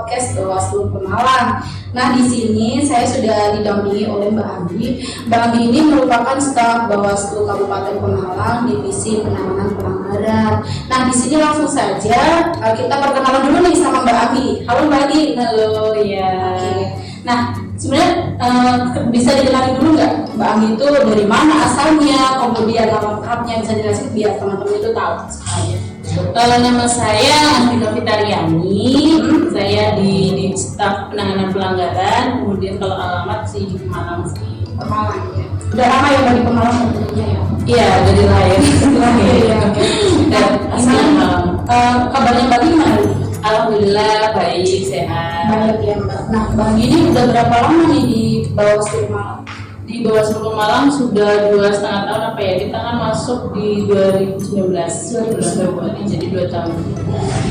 podcast Bawaslu Pemalang. Nah, di sini saya sudah didampingi oleh Mbak Andi. Mbak Andi ini merupakan staf Bawaslu Kabupaten Pemalang, Divisi Penanganan Pelanggaran. Nah, di sini langsung saja kita perkenalan dulu nih sama Mbak Andi. Halo Mbak Andi. Halo ya. Nah, sebenarnya bisa dikenali dulu nggak Mbak Andi itu dari mana asalnya, kemudian nama lengkapnya bisa dijelasin biar teman-teman itu tahu semuanya. Nama saya Antika Fitariani, saya di staf penanganan pelanggaran. Kemudian kalau alamat sih di Pemalang sih. Pemalang ya. Udah lama ya Mbak di Pemalang tentunya ya. Iya, dari lahir. Iya. Dan kabarnya Mbak gimana? Alhamdulillah baik, sehat. Baik ya Mbak. Nah, Mbak ini udah berapa lama nih di Bawaslu Pemalang? Di Bawaslu Pemalang sudah 2,5 tahun apa ya? Kita kan masuk di 2019 Februari, jadi 2 tahun.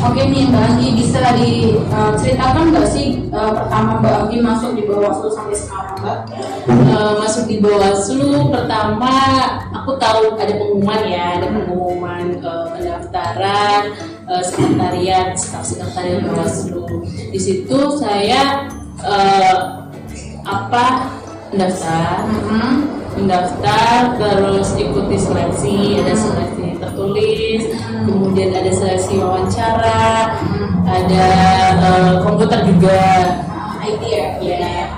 Oke nih Mbak Andi, bisa diceritakan nggak sih pertama Mbak Andi masuk di Bawaslu sampai sekarang Mbak? Masuk di Bawaslu pertama aku tahu ada pengumuman ya, ada pengumuman pendaftaran sekretariat, staf sekretariat Bawaslu. Di situ saya mendaftar, terus ikuti seleksi, ada seleksi tertulis, kemudian ada seleksi wawancara, ada komputer juga, IT ya? ya.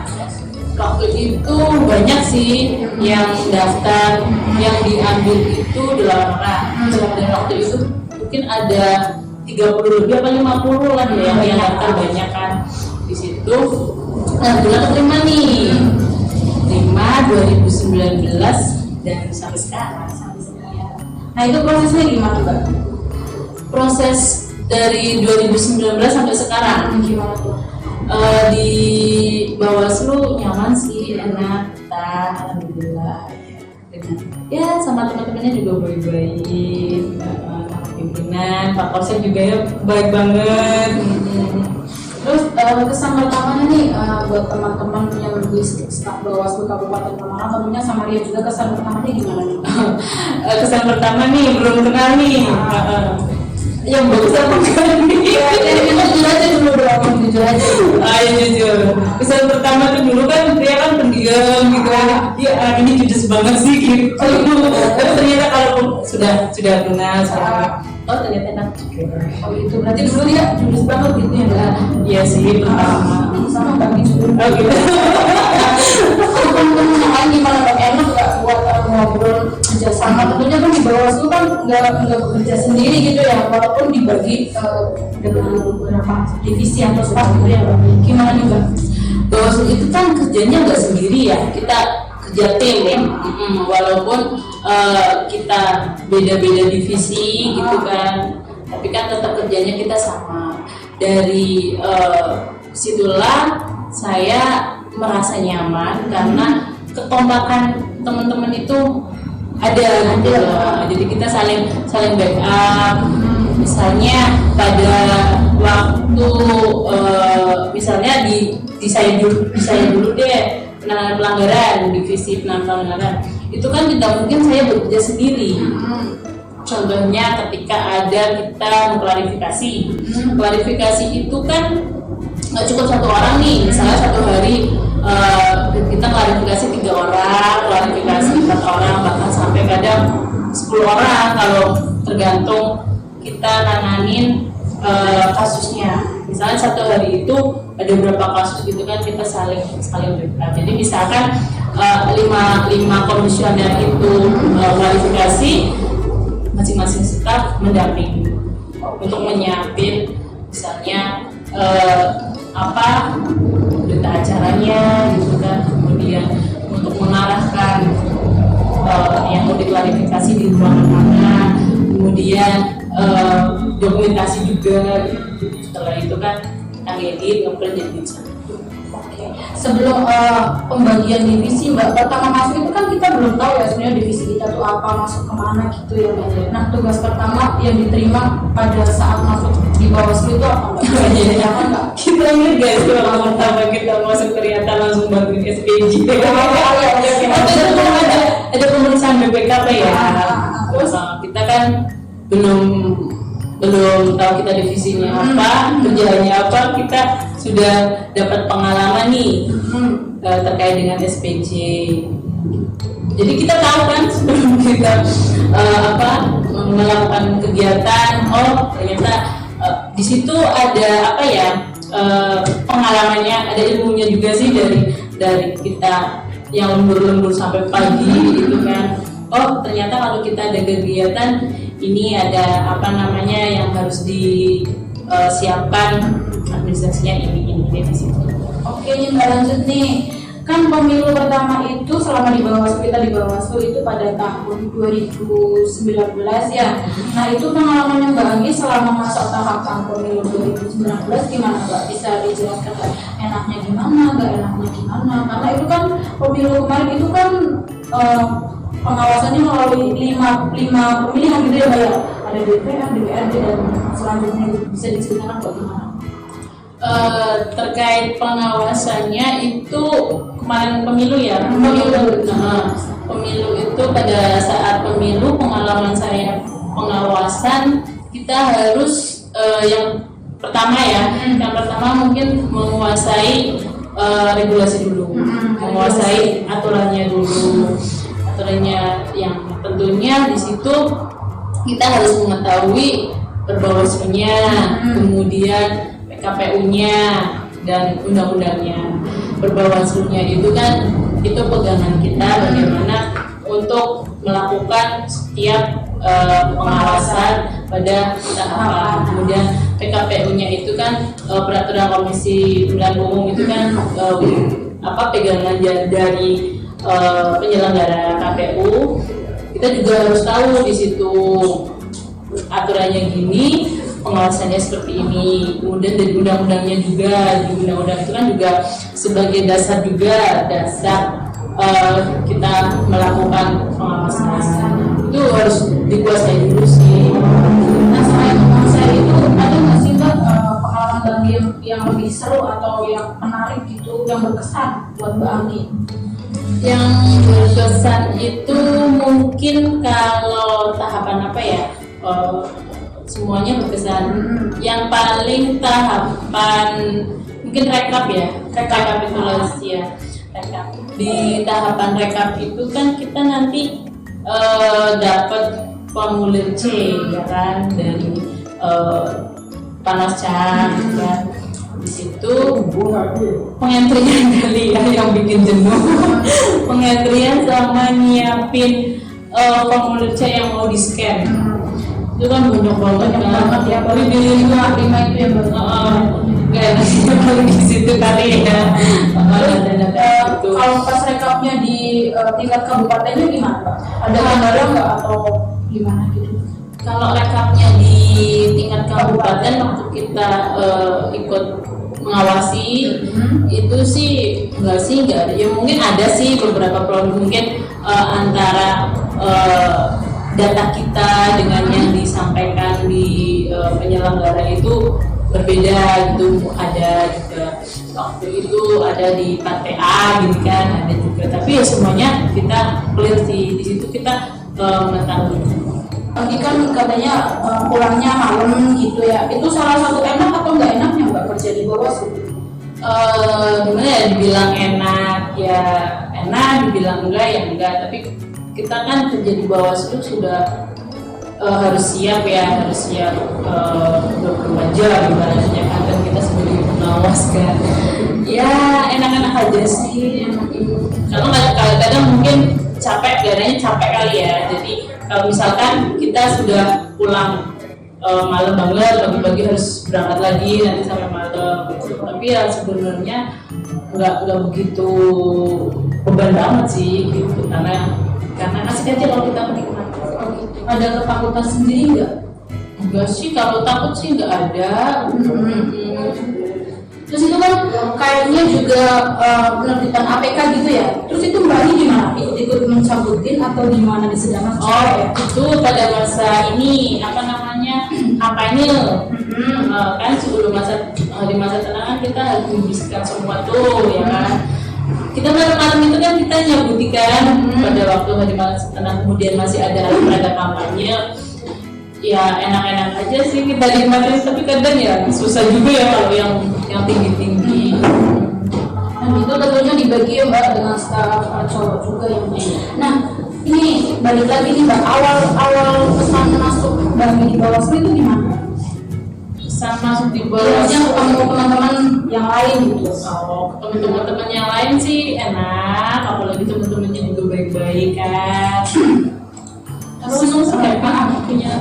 Waktu itu banyak sih yang daftar, yang diambil itu 8 orang, dan waktu itu mungkin ada 30 lebih apa 50 lah ya yang daftar banyak kan di situ. Nah, kebetulan keterima nih, terima 2019 dan sampai sekarang. Nah itu prosesnya gimana Mbak? Proses dari 2019 sampai sekarang Gimana tuh? di Bawaslu nyaman sih, enak, alhamdulillah. Dengan ya sama teman-temannya juga baik-baik, pimpinan, Pak Polsek juga ya baik banget. Terus kesan pertamanya nih buat teman-teman yang di staf Bawaslu Kabupaten Pemalang, tentunya sama Ria juga, kesan pertamanya gimana nih? Kesan pertama nih belum kenal nih. Yang bagus apa enggak nih? Jujur aja dulu dong, jujur aja. Ayo jujur. Kesan pertama tuh dulu kan dia kan pendiam gitu kan. Ya ini judes banget sih gitu. Tapi ternyata kalau sudah kenal sama, oh ternyata enak juga. Oh itu berarti dulu dia jujur banget gitu ya Mbak? Iya sih pertama. Sama Mbak juga. Oh gitu. Teman-teman yang lain gimana Mbak, enak nggak buat ngobrol kerjasama? Tentunya kan di Bawaslu kan nggak bekerja sendiri gitu ya, walaupun dibagi dengan beberapa divisi atau staf gitu ya Mbak. Gimana nih Mbak? Bawaslu itu kan kerjanya nggak sendiri ya, kita kerja tim. Walaupun kita beda-beda divisi gitu kan, tapi kan tetap kerjanya kita sama. Dari situlah saya merasa nyaman karena kekompakan teman-teman itu ada. Jadi kita saling backup. Misalnya pada waktu misalnya di saya dulu deh penanganan pelanggaran, divisi penanganan pelanggaran itu kan tidak mungkin saya bekerja sendiri. Contohnya ketika ada kita klarifikasi itu kan nggak cukup 1 orang nih, misalnya 1 hari kita klarifikasi 3 orang, klarifikasi 4 orang, bahkan sampai kadang 10 orang kalau tergantung kita nanganin kasusnya. Misalnya 1 hari itu ada berapa kasus gitu kan, kita saling backup. Jadi misalkan 5 komisioner itu klarifikasi, masing-masing staf mendampingi untuk menyiapin misalnya berita acaranya gitu kan, kemudian untuk mengarahkan yang mau diklarifikasi di ruangan mana, kemudian dokumentasi juga gitu. Setelah itu kan kita ngedit, ngeprint jadi bisa. Sebelum pembagian divisi Mbak, pertama masuk itu kan kita belum tahu ya sebenarnya divisi kita tuh apa, masuk kemana gitu ya Mbak. Nah tugas pertama yang diterima pada saat masuk di Bawaslu itu apa Mbak? Jadi apa Mbak? Kita ingat guys, kalau pertama kita masuk ternyata langsung bantuin SPJ. Ada pemeriksaan BPKP ya. Terus kita kan belum tahu kita divisinya apa, kerjaannya apa, kita sudah dapat pengalaman nih terkait dengan SPJ. Jadi kita tahu kan sebelum kita melakukan kegiatan, oh ternyata di situ ada apa ya, pengalamannya, ada ilmunya juga sih dari kita yang lembur-lembur sampai pagi gitu kan. Oh ternyata kalau kita ada kegiatan ini ada apa namanya yang harus disiapkan administrasinya ini di situ. Oke, Mbak, lanjut nih. Kan pemilu pertama itu selama di Bawaslu, kita di Bawaslu itu pada tahun 2019 ya. Nah itu pengalamannya Mbak Anggi selama masa tahapan pemilu 2019 gimana Mbak? Bisa dijelaskan Mbak? Enaknya gimana, nggak enaknya gimana? Karena itu kan pemilu kemarin itu kan pengawasannya melalui lima pemilihan gitu ya Mbak ya. Ada DPR, DPRD dan selanjutnya bisa diceritakan bagaimana? Terkait pengawasannya itu kemarin pemilu ya, pemilu itu pada saat pemilu pengalaman saya pengawasan kita harus yang pertama mungkin menguasai regulasi dulu, menguasai aturannya yang tentunya di situ kita harus mengetahui perbawaslunya, kemudian KPU-nya dan undang-undangnya. Perbawaslunya itu kan itu pegangan kita bagaimana untuk melakukan setiap pengawasan pada tahapan. Kemudian PKPU-nya itu kan peraturan Komisi Pemilihan Umum itu kan pegangan dari penyelenggara KPU. Kita juga harus tahu di situ aturannya gini, pengawasannya seperti ini. Kemudian dari undang-undangnya juga, di undang-undang itu kan juga sebagai dasar kita melakukan pengawasan. Itu harus dikuasai dulu sih. Nah selain menguasai itu ada nggak sih Mbak pengalaman Anggi yang lebih seru atau yang menarik gitu, yang berkesan buat Mbak Anggi? Yang berkesan itu mungkin kalau tahapan apa ya, semuanya berkesan. Yang paling tahapan mungkin rekap ya, rekapitulasi ya. Di tahapan rekap itu kan kita nanti dapat formulir C ya kan dari Panascan kan. Di situ pengentrian kali ya yang bikin jenuh. Pengentrian sama nyiapin formulir C yang mau di-scan. Itu kan banyak banget ya, baru di 5 itu ya nggak enak sih kalau di situ kali ya. Kalau pas rekapnya di tingkat kabupatennya gimana Pak? Ada kendala nggak atau gimana gitu? Kalau rekapnya di tingkat kabupaten waktu kita ikut mengawasi itu sih nggak ada. Ya mungkin ada sih beberapa problem mungkin antara data kita dengan yang disampaikan di penyelenggara itu berbeda gitu, ada juga waktu itu ada di PTA gitu kan, ada juga, tapi ya semuanya kita clear sih. Di situ kita mengetahui. Tadi kan katanya pulangnya malam gitu ya, itu salah satu enak atau nggak enaknya Mbak kerja di Bawaslu? Gimana ya, dibilang enak ya enak, dibilang enggak ya enggak, tapi kita kan kerja di Bawaslu sudah harus siap 24 jam ibaratnya kan, dan kita sebagai pengawas kan ya enak-enak aja sih, enak itu. Kalau kadang-kadang mungkin capek kali ya. Jadi kalau misalkan kita sudah pulang malam banget, pagi-pagi harus berangkat lagi nanti sampai malam gitu. Tapi ya sebenarnya nggak begitu beban banget sih gitu, karena asik aja kalau kita menikmati. Ada ketakutan sendiri nggak? Enggak sih, kalau takut sih nggak ada. Terus itu kan kayaknya juga penerbitan APK gitu ya. Terus itu Mbak Ani gimana? Ikut mencabutin atau gimana disedangkan? Itu pada masa ini apa namanya kampanye. Kan sebelum di masa tenang kita harus membiskan semua tuh ya kan. Kita malam itu kan kita nyabutikan pada waktu hari malam tenang, kemudian masih ada kampanye. ya enak-enak aja sih kita nikmatin, tapi kadang ya susah juga ya kalau yang tinggi-tinggi. Dan itu tentunya dibagi ya Mbak dengan staf cowok juga ya. Nah ini balik lagi nih Mbak, awal pesan masuk Mbak di Bawaslu itu gimana? Pesan masuk di Biasanya Bawaslu ketemu teman-teman yang lain gitu. Oh, teman-teman yang lain sih enak, apalagi teman-temannya juga baik-baik kan. Terus apa punya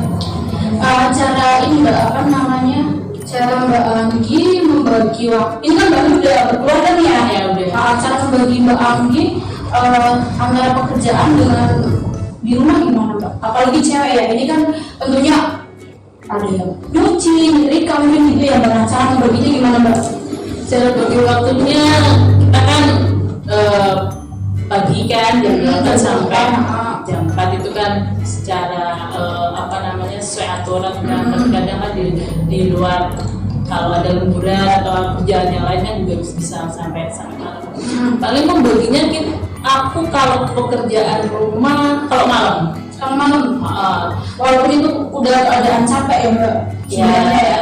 Cara ini Mbak apa namanya? Cara Mbak Anggi membagi waktu. Ini kan Mbak Anggi udah berkeluarga nih ya. Ya, udah. Cara membagi Mbak Anggi antara pekerjaan dengan di rumah gimana Mbak? Apalagi cewek ya. Ini kan tentunya ada yang nyuci, nyetrika mungkin gitu ya Mbak. Nah, cara membaginya gimana Mbak? cara bagi waktunya kita kan pagi kan jam 8 sampai jam 4 itu kan secara apa namanya sesuai aturan kan, tapi kadang kan di luar kalau ada lemburan atau kerjaan yang lain kan juga bisa sampai malam. Paling membaginya aku kalau pekerjaan rumah kalau malam Walaupun itu udah keadaan capek ya Mbak. ya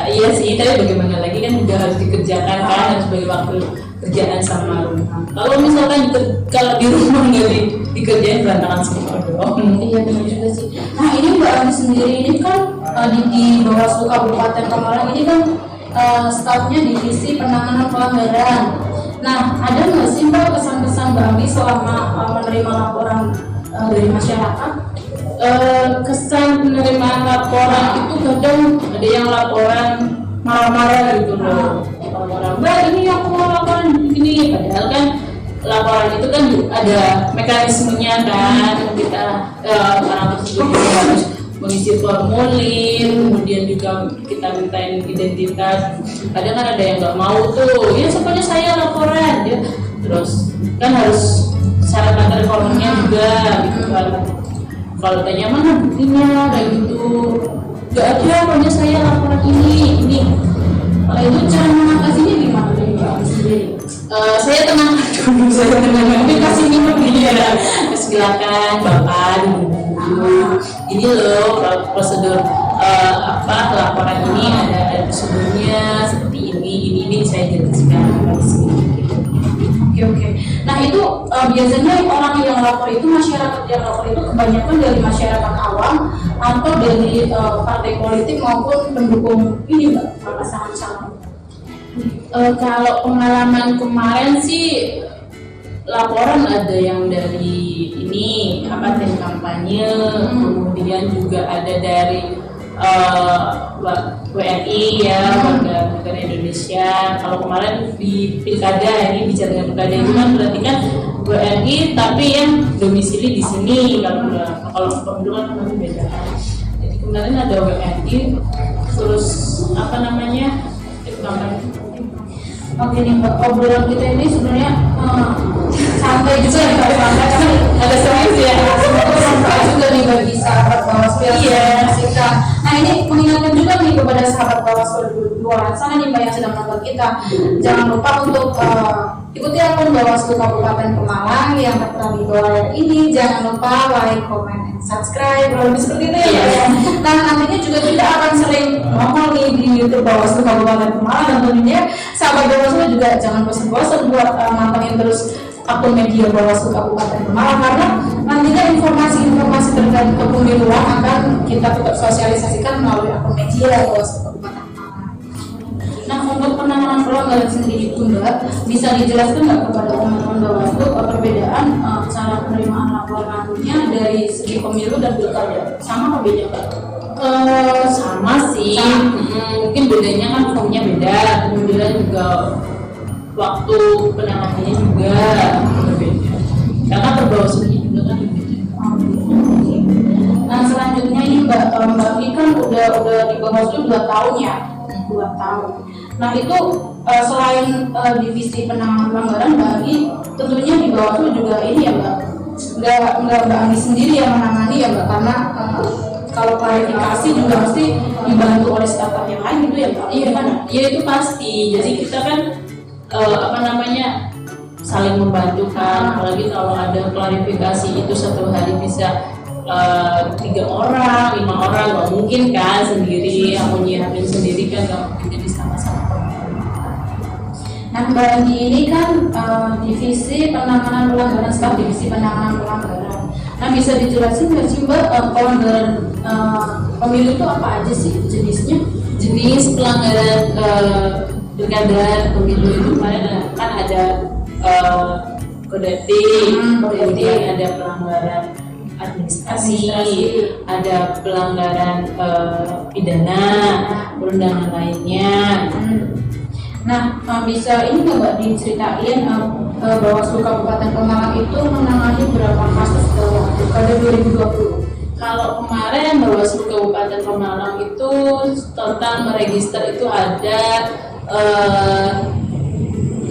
iya sih, tapi bagaimana lagi kan juga harus dikerjakan kan, harus bagi waktu kerjaan sama rumah. Kalau misalkan kalau di rumah nggak dikerjain berantakan semua dong. Iya benar juga sih. Nah ini Mbak Ani sendiri ini kan di Bawaslu Kabupaten Pemalang ini kan stafnya divisi penanganan pelanggaran. Nah ada nggak sih Mbak kesan-kesan Mbak Ani selama menerima laporan dari masyarakat? Kesan penerimaan laporan itu kadang ada yang laporan marah-marah gitu loh. Laporan, Mbak ini aku mau laporan begini, padahal kan laporan itu kan ada mekanismenya kan, kita orang tersebut juga harus mengisi formulir, kemudian juga kita mintain identitas. Kadang kan ada yang nggak mau tuh, ya pokoknya saya laporan ya, terus kan harus syarat materi formnya juga gitu kan. Kalau tanya mana buktinya kayak gitu, nggak ada, pokoknya saya laporan ini. Kalau itu cara mengatasinya gimana dari Mbak Ani sendiri? Saya tenang dulu, saya tenang. Mungkin kasih minum gitu ya, silakan bapak dulu. Ini loh prosedur laporan ini ada prosedurnya seperti ini saya jelaskan di sini. Oke. Nah itu biasanya orang yang lapor itu, masyarakat yang lapor itu kebanyakan dari masyarakat awam atau dari partai politik maupun pendukung ini Mbak, pasangan calon. Kalau pengalaman kemarin sih laporan ada yang dari ini tim kampanye, kemudian juga ada dari WNI ya, warga negara Indonesia. Kalau kemarin di pilkada, ini bicara dengan pilkada itu kan berarti kan WNI tapi yang domisili di sini. Kalau pemilu kan beda. Jadi kemarin ada WNI, terus tim kampanye. Oke nih Mbak, obrolan kita ini sebenarnya santai juga ya Mbak, santai Ada serius ya. semoga santai juga nih bagi sahabat Bawaslu yang menyaksikan. Nah ini mengingatkan juga nih kepada sahabat Bawaslu di luar sana nih Mbak yang sedang menonton kita, jangan lupa untuk ikuti akun Bawaslu Kabupaten Pemalang yang tertera di bawah ini. Jangan lupa like, comment, and subscribe, lebih seperti itu ya Mbak ya. Nah nantinya juga kita akan sering nongol nih di YouTube Bawaslu Kabupaten Pemalang, dan tentunya sahabat Bawaslu juga jangan bosan-bosan buat mantengin terus akun media Bawaslu Kabupaten Pemalang, karena nantinya informasi-informasi terkait kepemiluan akan kita tetap sosialisasikan melalui akun media Bawaslu Kabupaten Pemalang. Nah untuk penanganan pelanggaran sendiri itu Mbak, bisa dijelaskan nggak kepada teman-teman Bawaslu perbedaan cara penerimaan laporannya dari segi pemilu dan pilkada, sama apa beda Mbak? Sama sih, mungkin bedanya kan formnya beda, kemudian juga waktu penanganannya juga berbeda, karena perbawaslunya juga kan berbeda. Nah selanjutnya ini Mbak Ini kan udah di Bawaslu 2 tahun ya, 2 tahun. Nah itu selain divisi penanganan pelanggaran, Mbak Ani tentunya di Bawaslu juga ini ya Mbak, nggak Mbak Ani sendiri yang menangani ya Mbak, karena kalau klarifikasi juga mesti dibantu oleh staf yang lain gitu ya Mbak. Iya kan, ya itu pasti. Jadi kita kan saling membantu kan, apalagi kalau ada klarifikasi itu satu hari bisa 3 orang, 5 orang, nggak mungkin kan sendiri, aku nyiapin sendiri kan nggak mungkin, jadi sama-sama. Nah, Mbak Andi ini kan divisi penanganan pelanggaran, staf divisi penanganan pelanggaran. Nah, bisa dijelasin nggak sih Mbak, pelanggaran pemilu itu apa aja sih jenisnya? Jenis pelanggaran pilkada pemilu itu kemarin kan ada kode etik, kemudian ada pelanggaran administrasi, ada pelanggaran pidana, perundangan lainnya. Nah, bisa ini nggak Mbak diceritain Bawaslu Kabupaten Pemalang itu menangani berapa kasus dalam pilkada 2020? Kalau kemarin Bawaslu Kabupaten Pemalang itu total meregister itu ada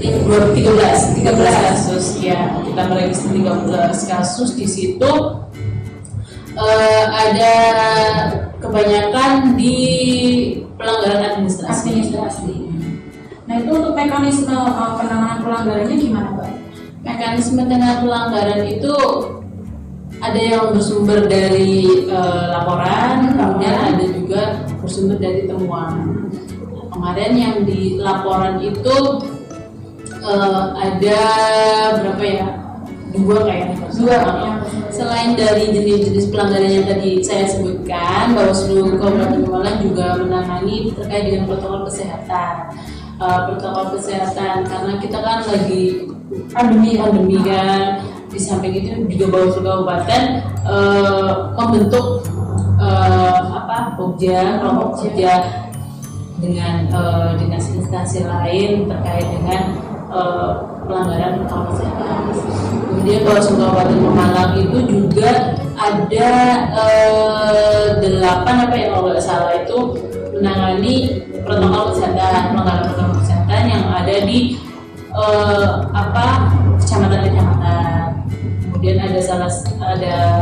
13 kasus ya, kita meregister 13 kasus. Di situ ada kebanyakan di pelanggaran administrasi. Nah, itu untuk mekanisme penanganan pelanggarannya gimana Mbak? Mekanisme penanganan pelanggaran itu ada yang bersumber dari laporan, kemudian ada juga bersumber dari temuan. Kemarin yang di laporan itu ada berapa ya? 2 kayaknya. 2. Selain dari jenis-jenis pelanggaran yang tadi saya sebutkan, Bawaslu Kabupaten Pemalang juga menangani terkait dengan protokol kesehatan. Protokol kesehatan karena kita kan lagi pandemi kan. Di samping itu juga Bawaslu Kabupaten membentuk kelompok kerja dengan dinas instansi lain terkait dengan pelanggaran protokol kesehatan. Kemudian Bawaslu Kabupaten Pemalang itu juga ada 8 kalau nggak salah itu menangani protokol kesehatan, pelanggaran protokol kesehatan yang ada di kecamatan-kecamatan. Kemudian ada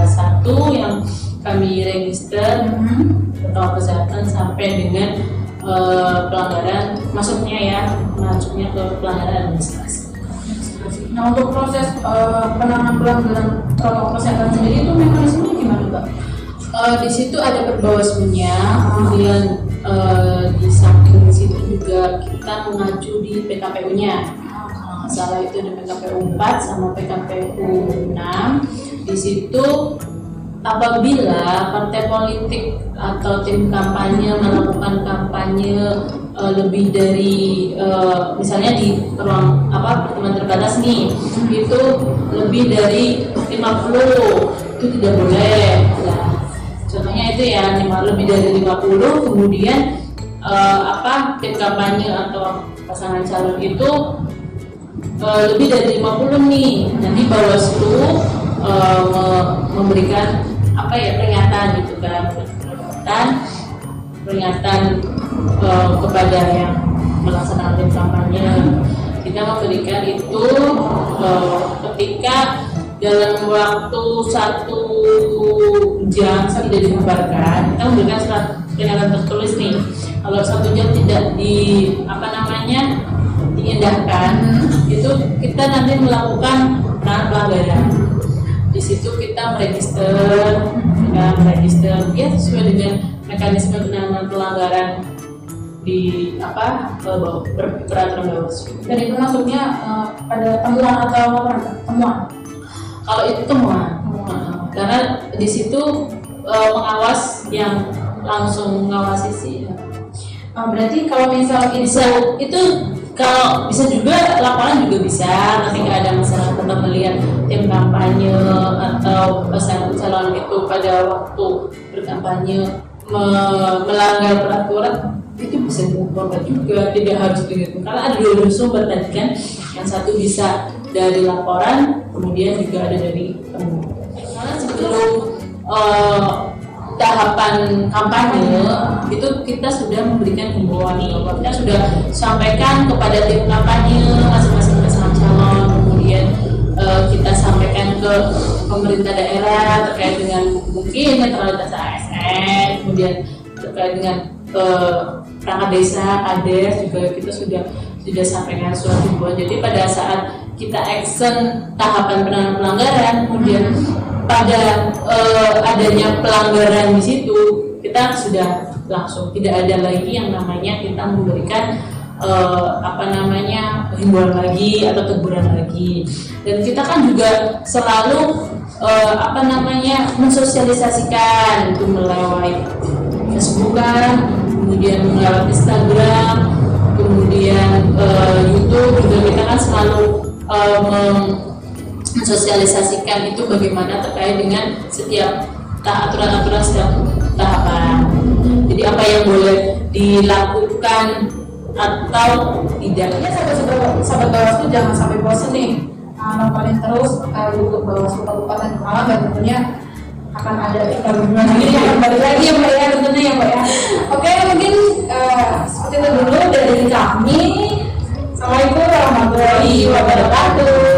satu yang kami register protokol kesehatan sampai dengan pelanggaran masuknya ke pelanggaran administrasi. Nah, untuk proses penanganan pelanggaran protokol kesehatan sendiri itu mekanismenya gimana Mbak? Di situ ada perbawaslunya, kemudian di samping situ juga kita mengacu di PKPU-nya. Salah itu di PKPU 4 sama PKPU 6. Di situ apabila partai politik atau tim kampanye melakukan kampanye lebih dari misalnya di ruang pertemuan terbatas nih, itu lebih dari 50 itu tidak boleh. Nah, contohnya itu ya lebih dari 50, kemudian tim kampanye atau pasangan calon itu lebih dari 50 nih, nanti Bawaslu memberikan peringatan gitu kan, peringatan kepada yang melaksanakan tim kampanye. Kita memberikan itu ketika dalam waktu 1 jam tidak dibubarkan, kita memberikan surat peringatan tertulis nih. Kalau 1 jam tidak diindahkan, itu kita nanti melakukan pelanggaran. Di situ kita meregister ya sesuai dengan mekanisme penanganan pelanggaran di peraturan Bawaslu. Dan itu masuknya pada temuan atau laporan? Temuan. Kalau itu temuan, karena di situ pengawas yang langsung mengawasi sih. Berarti kalau misalnya itu kalau bisa juga laporan juga bisa, ketika ada masalah tetap melihat tim kampanye atau pasangan calon itu pada waktu berkampanye melanggar peraturan, itu bisa dilaporkan juga, tidak harus begitu. Karena ada 2 sumber tadi kan, yang satu bisa dari laporan, kemudian juga ada dari temuan. Karena sebelum tahapan kampanye itu kita sudah memberikan himbauan, kita sudah sampaikan kepada tim kampanye masing-masing pasangan calon, kemudian kita sampaikan ke pemerintah daerah terkait dengan mungkin netralitas ASN, kemudian terkait dengan perangkat desa, kades juga kita sudah sampaikan surat himbauan. Jadi pada saat kita action tahapan penanganan pelanggaran, kemudian pada adanya pelanggaran di situ, kita sudah langsung tidak ada lagi yang namanya kita memberikan himbauan lagi atau teguran lagi. Dan kita kan juga selalu mensosialisasikan itu melalui Facebook kan, kemudian melalui Instagram, kemudian YouTube juga kita kan selalu mensosialisasikan itu bagaimana terkait dengan setiap aturan-aturan setiap tahapan. Jadi apa yang boleh dilakukan atau tidak. Ya sahabat Bawaslu jangan sampai bosan nih nontonin terus YouTube Bawaslu Kabupaten Pemalang, dan tentunya akan ada iklan ini yang kembali lagi ya Mbak ya, tentunya ya Mbak ya. Oke, mungkin seperti itu dulu dari kami. Assalamualaikum warahmatullahi wabarakatuh.